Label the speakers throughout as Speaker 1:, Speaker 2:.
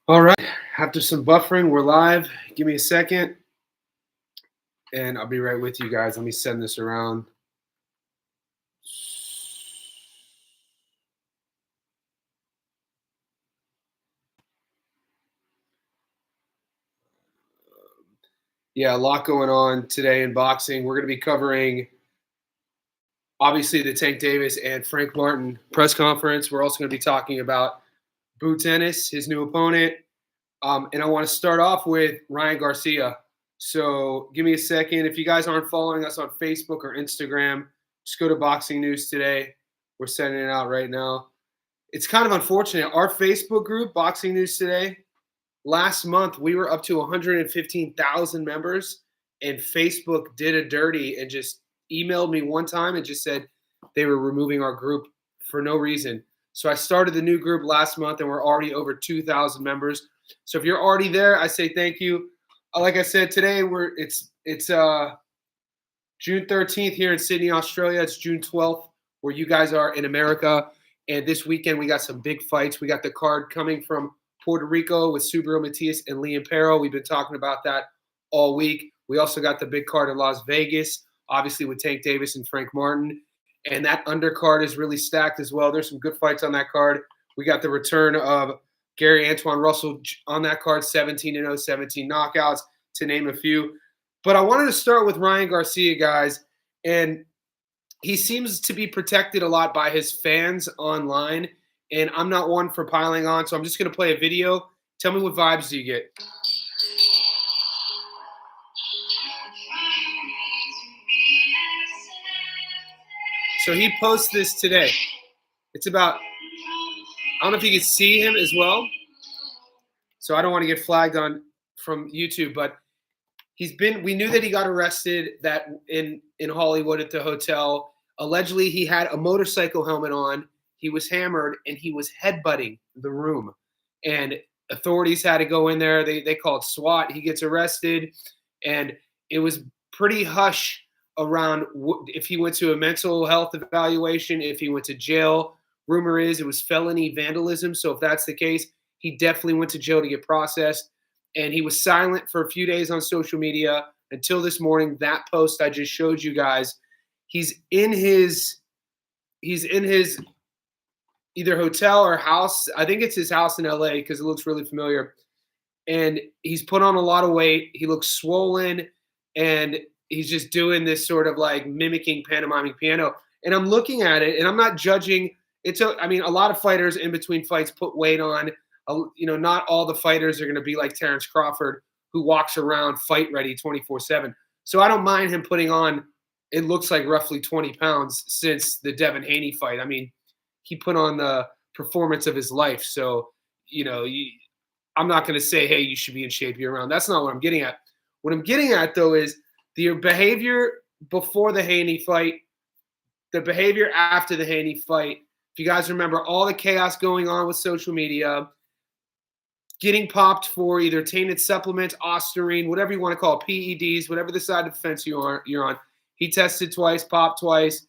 Speaker 1: All right. After some buffering, we're live. Give me a second, and I'll be right with you guys. Let me send this around. Yeah, a lot going on today in boxing. We're going to be covering, obviously, the Tank Davis and Frank Martin press conference. We're also going to be talking about Boo Tennis, his new opponent. And I want to start off with Ryan Garcia. So give me a second. If you guys aren't following us on Facebook or Instagram, just go to Boxing News Today. We're sending it out right now. It's kind of unfortunate. Our Facebook group, Boxing News Today, last month we were up to 115,000 members, and Facebook did a dirty and just emailed me one time and just said they were removing our group for no reason. So I started the new group last month, and we're already over 2,000 members. So if you're already there, I say thank you. Like I said, today it's June 13th here in Sydney, Australia. It's June 12th where you guys are in America. And this weekend we got some big fights. We got the card coming from Puerto Rico with Subriel Matias and Liam Perro. We've been talking about that all week. We also got the big card in Las Vegas, obviously with Tank Davis and Frank Martin. And that undercard is really stacked as well. There's some good fights on that card. We got the return of Gary Antoine Russell on that card, 17-0, 17 knockouts, to name a few. But I wanted to start with Ryan Garcia, guys. And he seems to be protected a lot by his fans online. And I'm not one for piling on, so I'm just going to play a video. Tell me what vibes do you get? So he posts this today. It's about, I don't know if you can see him as well. So I don't want to get flagged on from YouTube, but we knew that he got arrested that in Hollywood at the hotel. Allegedly, he had a motorcycle helmet on. He was hammered, and he was headbutting the room. And authorities had to go in there. They called SWAT. He gets arrested, and it was pretty hush around if he went to a mental health evaluation, if he went to jail. Rumor is it was felony vandalism. So if that's the case, he definitely went to jail to get processed. And he was silent for a few days on social media until this morning. That post I just showed you guys. He's in his either hotel or house. I think it's his house in LA because it looks really familiar. And he's put on a lot of weight. He looks swollen, and he's just doing this sort of like mimicking pantomiming piano. And I'm looking at it, and I'm not judging. I mean, a lot of fighters in between fights put weight on. Not all the fighters are going to be like Terrence Crawford, who walks around fight ready 24/7. So I don't mind him putting on, it looks like roughly 20 pounds since the Devin Haney fight. I mean, he put on the performance of his life. So, I'm not going to say, hey, you should be in shape year round. That's not what I'm getting at. What I'm getting at, though, is the behavior before the Haney fight, the behavior after the Haney fight. If you guys remember all the chaos going on with social media, getting popped for either tainted supplements, Ostarine, whatever you want to call it, PEDs, whatever the side of the fence you're on. He tested twice, popped twice,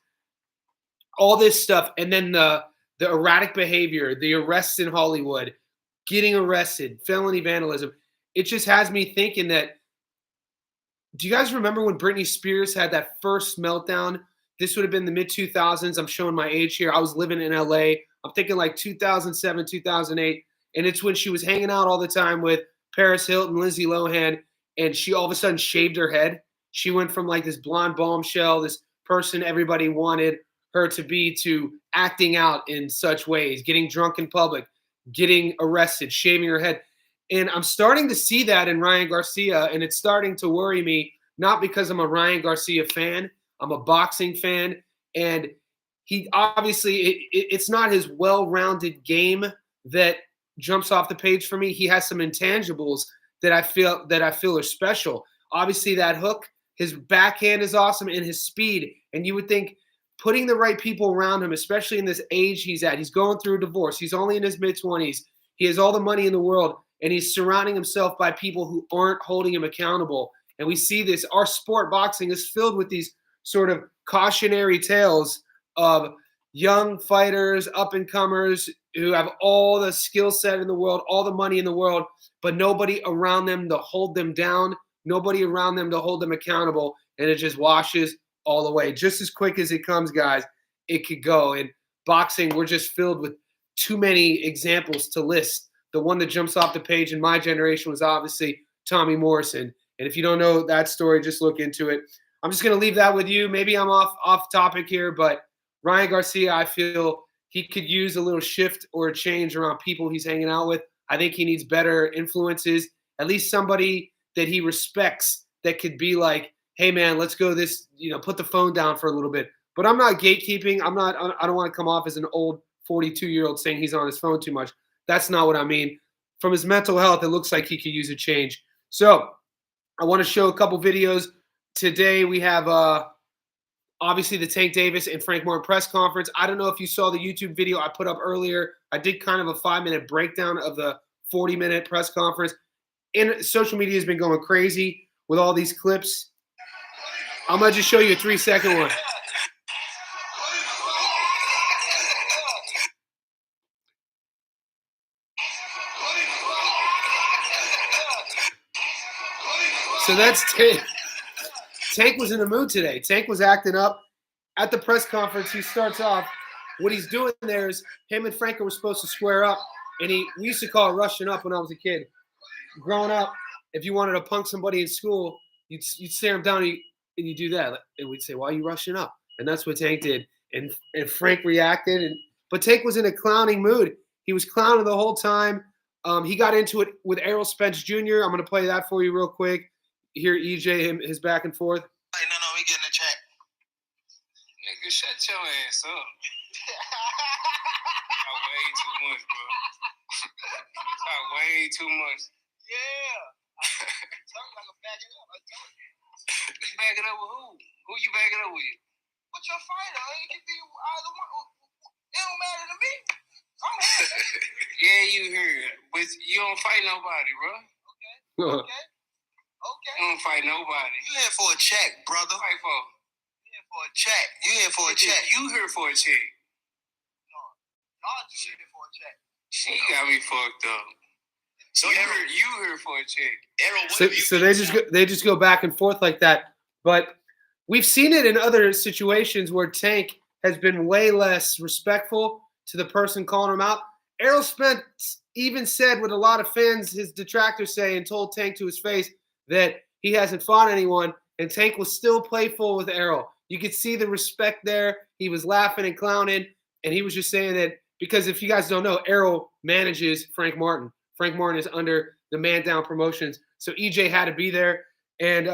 Speaker 1: all this stuff. And then the erratic behavior, the arrests in Hollywood, getting arrested, felony vandalism. It just has me thinking that, do you guys remember when Britney Spears had that first meltdown? This would have been the mid-2000s. I'm showing my age here. I was living in LA. I'm thinking like 2007, 2008. And it's when she was hanging out all the time with Paris Hilton, Lindsay Lohan, and she all of a sudden shaved her head. She went from like this blonde bombshell, this person everybody wanted her to be, to acting out in such ways, getting drunk in public, getting arrested, shaving her head. And I'm starting to see that in Ryan Garcia, and it's starting to worry me, not because I'm a Ryan Garcia fan. I'm a boxing fan. And he obviously, it's not his well-rounded game that jumps off the page for me. He has some intangibles that I feel are special. Obviously, that hook, his backhand is awesome, and his speed. And you would think putting the right people around him, especially in this age he's at, he's going through a divorce. He's only in his mid-20s. He has all the money in the world, and he's surrounding himself by people who aren't holding him accountable. And we see this. Our sport, boxing, is filled with these sort of cautionary tales of young fighters, up-and-comers who have all the skill set in the world, all the money in the world, but nobody around them to hold them down, nobody around them to hold them accountable, and it just washes all away. Just as quick as it comes, guys, it could go. And boxing, we're just filled with too many examples to list. The one that jumps off the page in my generation was obviously Tommy Morrison. And if you don't know that story, just look into it. I'm just going to leave that with you. Maybe I'm off topic here, but Ryan Garcia, I feel he could use a little shift or a change around people he's hanging out with. I think he needs better influences, at least somebody that he respects that could be like, hey, man, let's go this, put the phone down for a little bit. But I'm not gatekeeping. I don't want to come off as an old 42-year-old saying he's on his phone too much. That's not what I mean. From his mental health, it looks like he could use a change. So I want to show a couple videos. Today we have obviously the Tank Davis and Frank Martin press conference. I don't know if you saw the YouTube video I put up earlier. I did kind of a 5-minute breakdown of the 40-minute press conference. And social media has been going crazy with all these clips. I'm going to just show you a 3-second one. So that's Tank. Tank was in the mood today. Tank was acting up. At the press conference, he starts off. What he's doing there is him and Franco were supposed to square up, and we used to call it rushing up when I was a kid. Growing up, if you wanted to punk somebody in school, you'd stare him down and you do that, and we'd say, "Why are you rushing up?" And that's what Tank did. And Frank reacted, but Tank was in a clowning mood. He was clowning the whole time. He got into it with Errol Spence Jr. I'm going to play that for you real quick. Hear EJ his back and forth.
Speaker 2: Hey, no, we getting a check. Nigga, shut your ass up. Way too much, bro. Way too much. Yeah. Sounds like I'm backing up. You backing up with who? Who you backing up with? What's your fighter? It can be either one. It don't matter to me. I'm here. Yeah, you here. But you don't fight nobody, bro. Okay. Okay. You don't fight nobody. You here for a check, brother. Fight for? You here for a check. You here for a check. You here for a check. No. Not you here for a check. She got me fucked up. So you here for a check. Errol,
Speaker 1: so they just go back and forth like that. But we've seen it in other situations where Tank has been way less respectful to the person calling him out. Errol Spence even said what a lot of fans, his detractors say, and told Tank to his face that he hasn't fought anyone, and Tank was still playful with Errol. You could see the respect there. He was laughing and clowning, and he was just saying that because if you guys don't know, Errol manages Frank Martin. Frank Martin is under the Man Down Promotions, so EJ had to be there, and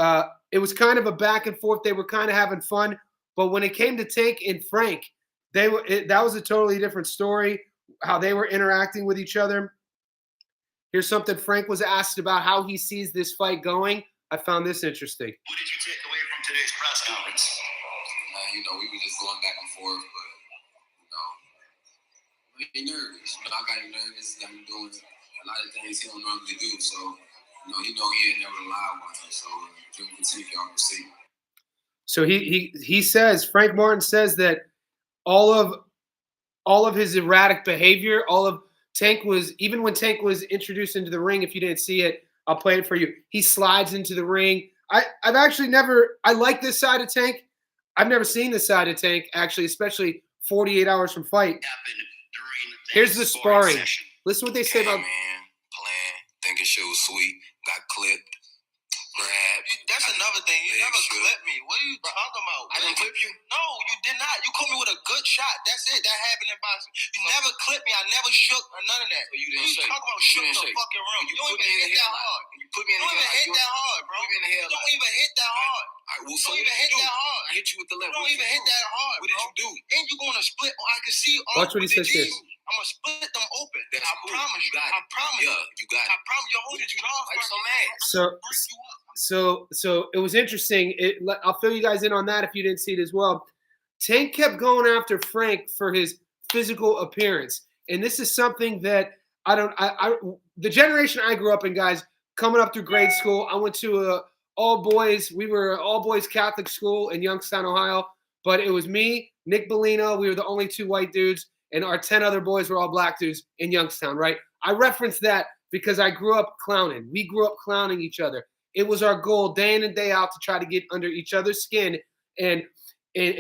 Speaker 1: it was kind of a back and forth. They were kind of having fun, but when it came to Tank and Frank, that was a totally different story, how they were interacting with each other. Here's something Frank was asked about how he sees this fight going. I found this interesting.
Speaker 3: What did you take away from today's press conference?
Speaker 2: We were just going back and forth, but, we get nervous. I got nervous, got me doing a lot of things he don't normally do. So, he ain't never lied with him. So, we continue on to see.
Speaker 1: So he says, Frank Martin says that all of his erratic behavior, Tank was, even when Tank was introduced into the ring, if you didn't see it, I'll play it for you. He slides into the ring. I like this side of Tank. I've never seen this side of Tank, actually, especially 48 hours from fight. Here's the sparring. Listen what they say about...
Speaker 2: Playing, thinking shit was sweet, got clipped, grabbed. That's another thing. You never clipped me. What are you talking about? I didn't clip you? No, you did not. You caught me with a good shot. That's it. That happened in boxing. You never clipped me. I never shook or none of that. So you didn't say. Talk about shook the fucking room. You don't even hit that hard. You put me in the head. You don't even hit that hard, bro. You don't even hit that hard. You don't even hit that hard. I hit you with the left. You don't even hit that hard, bro. What did you do? And you going to split. I can see all.
Speaker 1: Watch what he says here.
Speaker 2: I'm going to split them open. I promise you. I promise you. Yeah, you got it. I promise you. What did you do? I'm so mad.
Speaker 1: So it was interesting. I'll fill you guys in on that if you didn't see it as well. Tank kept going after Frank for his physical appearance. And this is something that the generation I grew up in, guys, coming up through grade school, I went to we were an all-boys Catholic school in Youngstown, Ohio. But it was me, Nick Bellino. We were the only two white dudes. and our 10 other boys were all black dudes in Youngstown, right? I reference that because I grew up clowning. We grew up clowning each other. It was our goal day in and day out to try to get under each other's skin and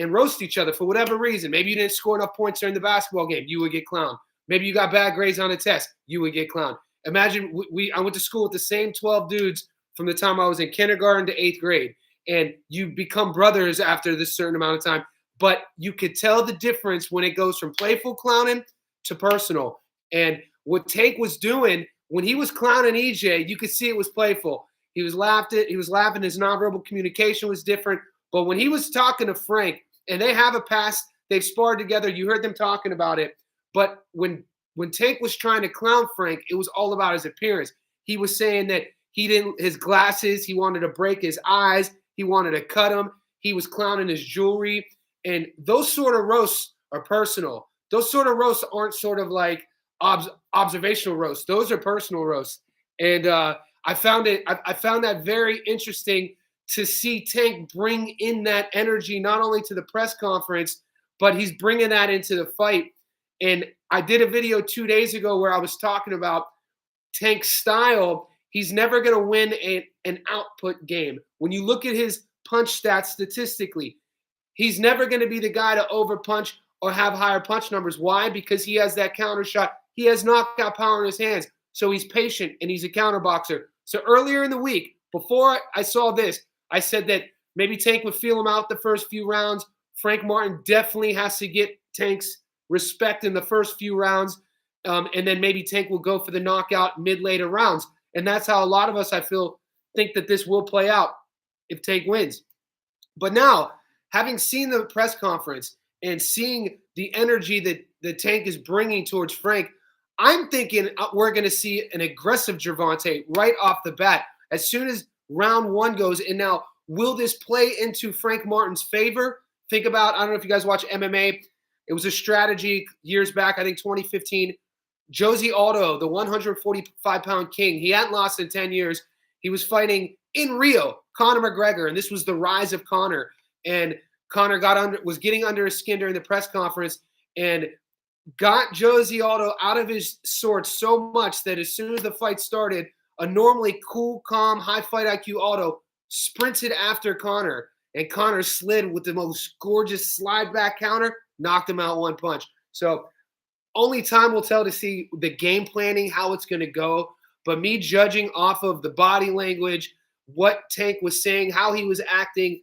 Speaker 1: roast each other for whatever reason. Maybe you didn't score enough points during the basketball game, you would get clowned. Maybe you got bad grades on a test, you would get clowned. Imagine I went to school with the same 12 dudes from the time I was in kindergarten to 8th grade, and you become brothers after this certain amount of time. But you could tell the difference when it goes from playful clowning to personal. And what Tank was doing when he was clowning EJ, you could see it was playful. He was laughing. His nonverbal communication was different. But when he was talking to Frank, and they have a past, they've sparred together. You heard them talking about it. But when Tank was trying to clown Frank, it was all about his appearance. He was saying that his glasses, he wanted to break his eyes. He wanted to cut them. He was clowning his jewelry. And those sort of roasts are personal. Those sort of roasts aren't sort of like observational roasts. Those are personal roasts. And I found that very interesting to see Tank bring in that energy, not only to the press conference, but he's bringing that into the fight. And I did a video 2 days ago where I was talking about Tank's style. He's never going to win an output game. When you look at his punch stats statistically, he's never going to be the guy to overpunch or have higher punch numbers. Why? Because he has that counter shot. He has knockout power in his hands. So he's patient and he's a counter boxer. So earlier in the week, before I saw this, I said that maybe Tank would feel him out the first few rounds. Frank Martin definitely has to get Tank's respect in the first few rounds. And then maybe Tank will go for the knockout mid-later rounds. And that's how a lot of us, I feel, think that this will play out if Tank wins. But now, having seen the press conference and seeing the energy that the Tank is bringing towards Frank, I'm thinking we're going to see an aggressive Gervonta right off the bat as soon as round one goes. And now, will this play into Frank Martin's favor? Think about, I don't know if you guys watch MMA. It was a strategy years back, I think 2015. Josie Aldo, the 145-pound king, he hadn't lost in 10 years. He was fighting in Rio, Conor McGregor, and this was the rise of Conor. And Conor was getting under his skin during the press conference and got Josie Aldo out of his sorts so much that as soon as the fight started, a normally cool, calm, high fight IQ Aldo sprinted after Conor, and Conor slid with the most gorgeous slide back counter, knocked him out one punch. So only time will tell to see the game planning, how it's going to go. But me judging off of the body language, what Tank was saying, how he was acting,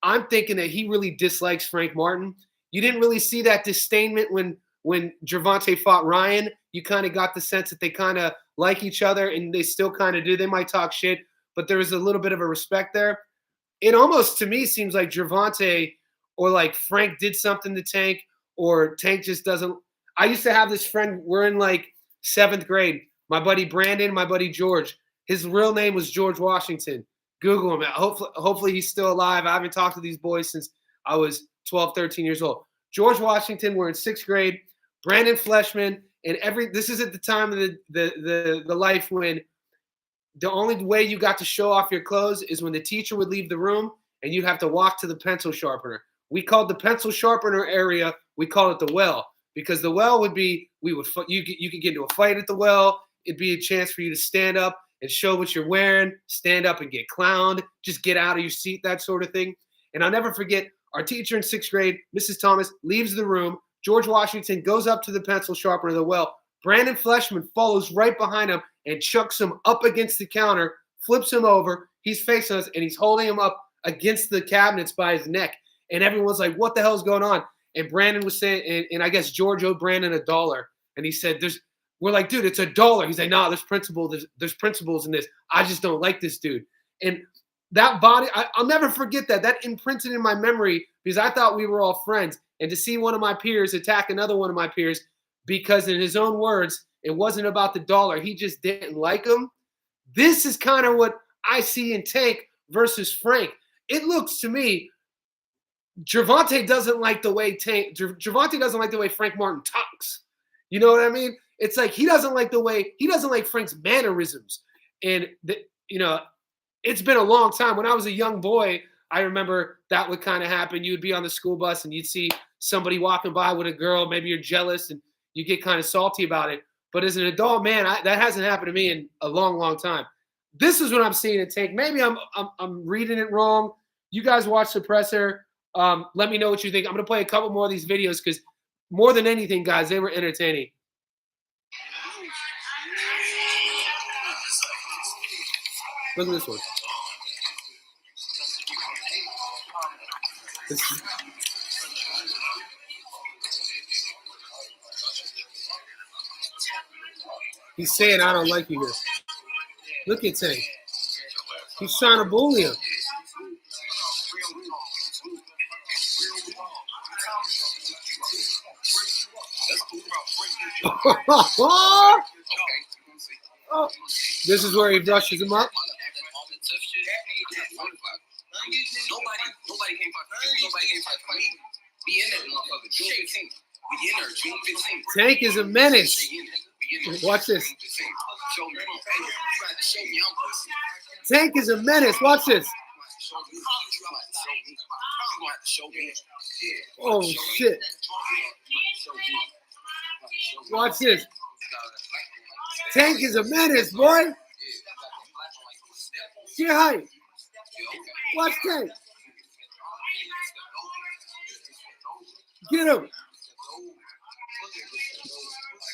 Speaker 1: I'm thinking that he really dislikes Frank Martin. You didn't really see that disdainment when Gervonta fought Ryan. You kind of got the sense that they kind of like each other, and they still kind of do. They might talk shit, but there was a little bit of a respect there. It almost, to me, seems like Gervonta or like Frank did something to Tank, or Tank just doesn't. I used to have this friend, we're in like 7th grade. My buddy Brandon, my buddy George. His real name was George Washington. Google him. Hopefully he's still alive. I haven't talked to these boys since I was 12, 13 years old. George Washington, we're in 6th grade. Brandon Fleshman, and this is at the time of the life when the only way you got to show off your clothes is when the teacher would leave the room and you'd have to walk to the pencil sharpener. We called the pencil sharpener area, we called it the well, because the well would be, you could get into a fight at the well. It'd be a chance for you to stand up and show what you're wearing, stand up and get clowned, just get out of your seat, that sort of thing. And I'll never forget, our teacher in 6th grade, Mrs. Thomas, leaves the room. George Washington goes up to the pencil sharpener of the well. Brandon Fleshman follows right behind him and chucks him up against the counter, flips him over. He's facing us, and he's holding him up against the cabinets by his neck. And everyone's like, what the hell's going on? And Brandon was saying, and I guess George owed Brandon $1. And he said, we're like, dude, it's $1. He's like, nah, there's principles in this. I just don't like this dude. And that body, I'll never forget that. That imprinted in my memory because I thought we were all friends. And to see one of my peers attack another one of my peers because in his own words, it wasn't about the dollar. He just didn't like him. This is kind of what I see in Tank versus Frank. It looks to me, Gervonta doesn't like the way Gervonta doesn't like the way Frank Martin talks. You know what I mean? It's like he doesn't like Frank's mannerisms. And it's been a long time. When I was a young boy, I remember that would kind of happen. You'd be on the school bus and you'd see somebody walking by with a girl. Maybe you're jealous and you get kind of salty about it. But as an adult man, that hasn't happened to me in a long, long time. This is what I'm seeing it take. Maybe I'm reading it wrong. You guys watch the presser. Let me know what you think. I'm going to play a couple more of these videos because more than anything, guys, they were entertaining. Look at this one. He's saying, I don't like you here. Look at Tank. He's trying to bully him. Oh, this is where he brushes him up.
Speaker 2: Nobody came for me. We in that motherfucker. June 15th. We in there. June 15th.
Speaker 1: Tank is a menace. Watch this. Tank is a menace. Watch this. Oh shit. Watch this. Tank is a menace, boy. Get hype. Watch Tank. Get him.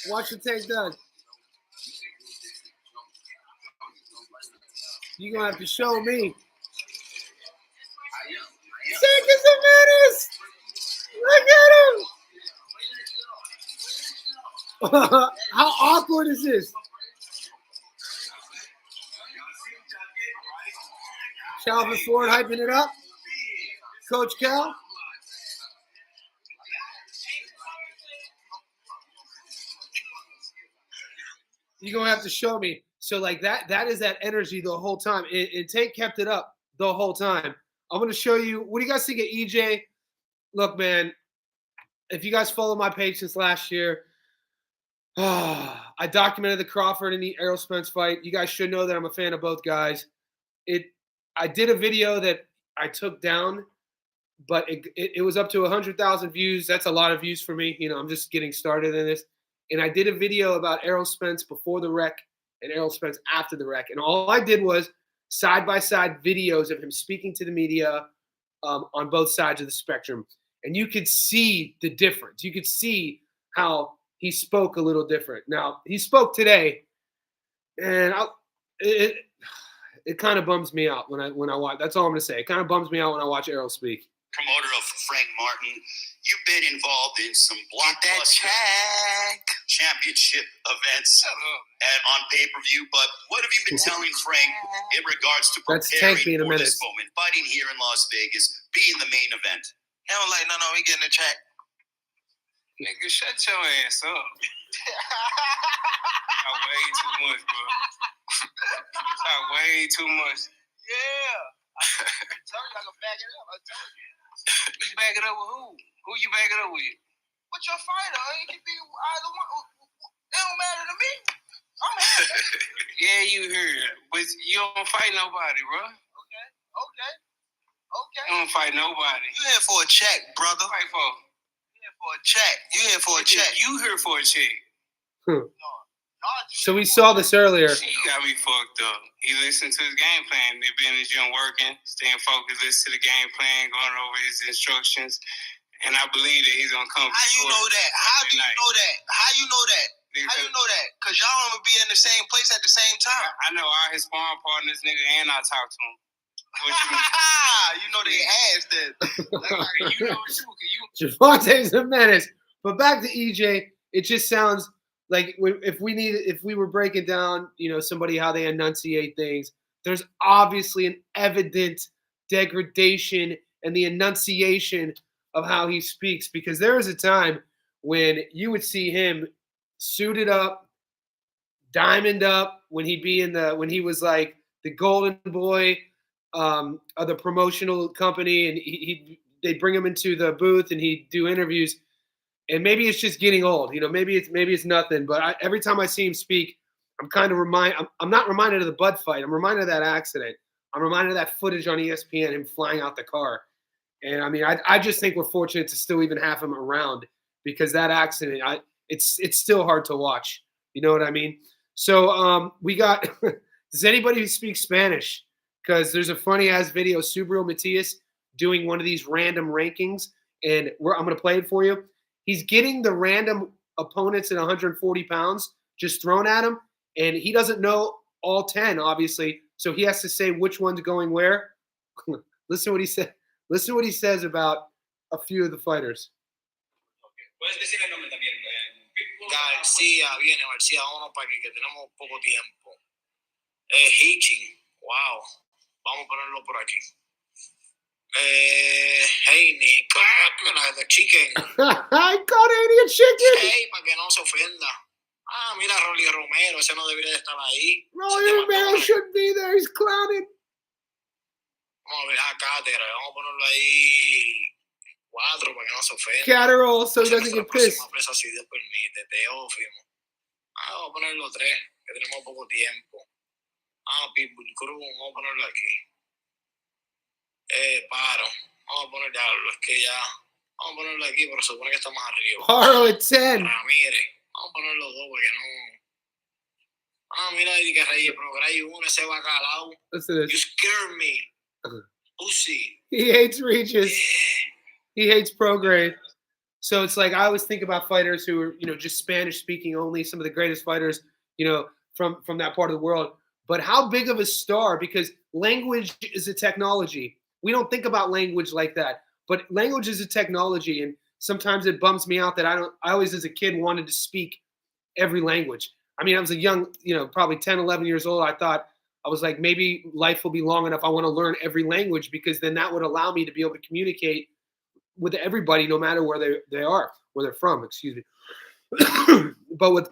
Speaker 1: Watch what Tank does. You're going to have to show me. Tank is a menace. Look at him. How awkward is this? Calvin Ford hyping it up. Coach Cal. You're going to have to show me. So like that is that energy the whole time. And Tank kept it up the whole time. I'm going to show you. What do you guys think of EJ? Look, man, if you guys follow my page since last year, I documented the Crawford and the Errol Spence fight. You guys should know that I'm a fan of both guys. I did a video that I took down, but it was up to 100,000 views. That's a lot of views for me. You know, I'm just getting started in this. And I did a video about Errol Spence before the wreck and Errol Spence after the wreck. And all I did was side-by-side videos of him speaking to the media on both sides of the spectrum. And you could see the difference. You could see how he spoke a little different. Now, he spoke today, and it kind of bums me out when I watch. That's all I'm going to say. It kind of bums me out when I watch Errol speak.
Speaker 3: Promoter of Frank Martin, you've been involved in some blockbuster championship events on pay-per-view, but what have you been telling Frank in regards to preparing for this moment, fighting here in Las Vegas, being the main event?
Speaker 2: He don't like no, we getting the track. Nigga, shut your ass up. I way too much, bro. I way too much. Yeah. I told you I can back it up. I told you. You back it up with who? Who you back it up with? With your fighter. It can be either one. It don't matter to me. I'm happy. Yeah, you heard. But you don't fight nobody, bro. Okay. You don't fight nobody. You here for a check, brother. Fight for? You here for a check. You here for a check. You here for a check.
Speaker 1: So we saw this earlier.
Speaker 2: He got me fucked up. He listened to his game plan. They've been in the gym working, staying focused, listen to the game plan, going over his instructions. And I believe that he's going to come. How you know that? How do you know that? How you know that? How you know that? Because y'all going to be in the same place at the same time. I know all his sparring partners, nigga, and I talk to him. You know they asked that. You know too.
Speaker 1: Gervonta's a menace. But back to EJ, it just sounds like if we were breaking down, you know, somebody how they enunciate things, there's obviously an evident degradation in the enunciation of how he speaks, because there was a time when you would see him suited up, diamond up, when he was like the golden boy of the promotional company, and they'd bring him into the booth and he'd do interviews. And maybe it's just getting old, you know. Maybe it's nothing. But every time I see him speak, I'm kind of I'm not reminded of the Bud fight. I'm reminded of that accident. I'm reminded of that footage on ESPN, him flying out the car. And I mean, I just think we're fortunate to still even have him around, because that accident, it's still hard to watch. You know what I mean? So we got. Does anybody who speaks Spanish? Because there's a funny ass video, Subaru Matias doing one of these random rankings, and I'm gonna play it for you. He's getting the random opponents at 140 pounds just thrown at him, and he doesn't know all 10, obviously. So he has to say which one's going where. Listen what he said. Listen what he says about a few of the fighters.
Speaker 2: García, viene García, vámonos para aquí, que tenemos poco tiempo. Hitching, wow, vamos a ponerlo por aquí. Haney, the chicken.
Speaker 1: I caught Haney a chicken.
Speaker 2: Hey, para que no se ofenda. Ah, mira, Rolly Romero, ese no debería de estar ahí.
Speaker 1: Rolly Romero shouldn't be there, he's clowning.
Speaker 2: Vamos a ver a Cátera, vamos a ponerlo ahí 4 para que no se ofenda.
Speaker 1: Catterall, so he doesn't get pissed.
Speaker 2: Presa, si Dios permite, Teófimo. Vamos a ponerlo 3, que tenemos poco tiempo. Pitbull Cruz, vamos a ponerlo aquí. Paro, vamos a ponerlo, es que ya, vamos a ponerlo aquí, pero se supone que está más arriba.
Speaker 1: Paro at 10.
Speaker 2: Ramírez, vamos a ponerlo 2 porque no. Mira, que Reyes, pero Gray 1, ese bacalao.
Speaker 1: Listen to this.
Speaker 2: You scare me. Pussy.
Speaker 1: He hates Regis. He hates Prograde. So it's like I always think about fighters who are, just Spanish speaking only, some of the greatest fighters, from that part of the world. But how big of a star, because language is a technology. We don't think about language like that, but language is a technology. And sometimes it bums me out that I always as a kid wanted to speak every language. I mean, I was a young, probably 10, 11 years old. I was like, maybe life will be long enough. I want to learn every language because then that would allow me to be able to communicate with everybody, no matter where they are, where they're from, excuse me. But with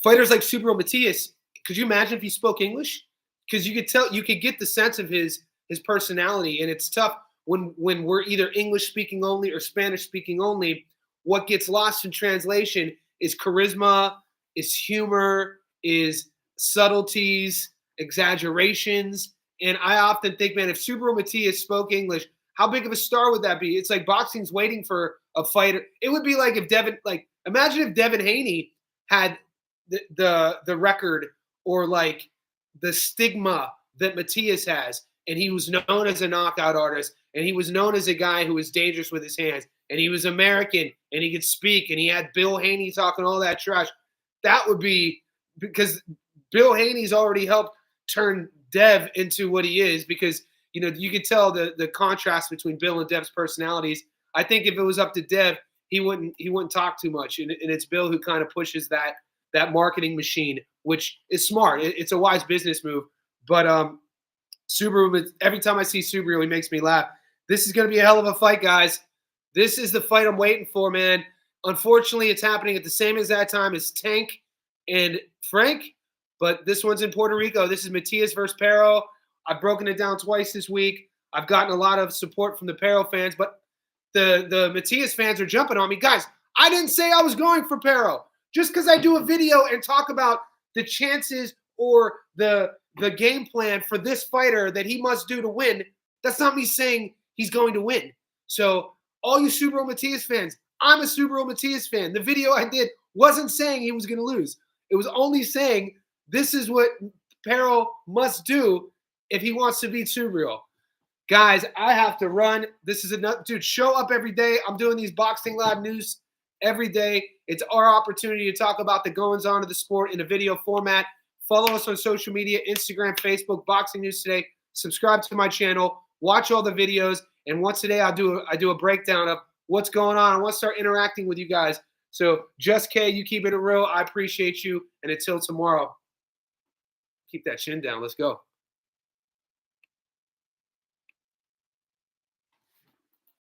Speaker 1: fighters like Subaru Matias, could you imagine if he spoke English? Because you could get the sense of his personality, and it's tough when we're either English speaking only or Spanish speaking only. What gets lost in translation is charisma, is humor, is subtleties, exaggerations. And I often think, man, if Subaru Matias spoke English, how big of a star would that be? It's like boxing's waiting for a fighter. It would be like if imagine if Devin Haney had the record or like the stigma that Matias has, and he was known as a knockout artist, and he was known as a guy who was dangerous with his hands, and he was American, and he could speak, and he had Bill Haney talking all that trash. That would be because Bill Haney's already helped turn Dev into what he is, because you could tell the contrast between Bill and Dev's personalities. I think if it was up to Dev, he wouldn't talk too much, and it's Bill who kind of pushes that marketing machine, which is smart. It's a wise business move. But Subaru, every time I see Subaru, he makes me laugh. This is going to be a hell of a fight, guys. This is the fight I'm waiting for, man. Unfortunately, it's happening at the same exact time as Tank and Frank, but this one's in Puerto Rico. This is Matias versus Pero. I've broken it down twice this week. I've gotten a lot of support from the Pero fans, but the Matias fans are jumping on me. Guys, I didn't say I was going for Pero. Just because I do a video and talk about the chances or the game plan for this fighter that he must do to win, that's not me saying he's going to win. So all you Subaru Matias fans, I'm a Subaru Matias fan. The video I did wasn't saying he was going to lose. It was only saying this is what Pero must do if he wants to beat Subaru. Guys, I have to run. This is enough. Dude, show up every day. I'm doing these Boxing Live news every day. It's our opportunity to talk about the goings-on of the sport in a video format. Follow us on social media, Instagram, Facebook, Boxing News Today. Subscribe to my channel. Watch all the videos. And once a day, I do a breakdown of what's going on. I want to start interacting with you guys. So, Just K, you keep it real. I appreciate you. And until tomorrow, keep that chin down. Let's go.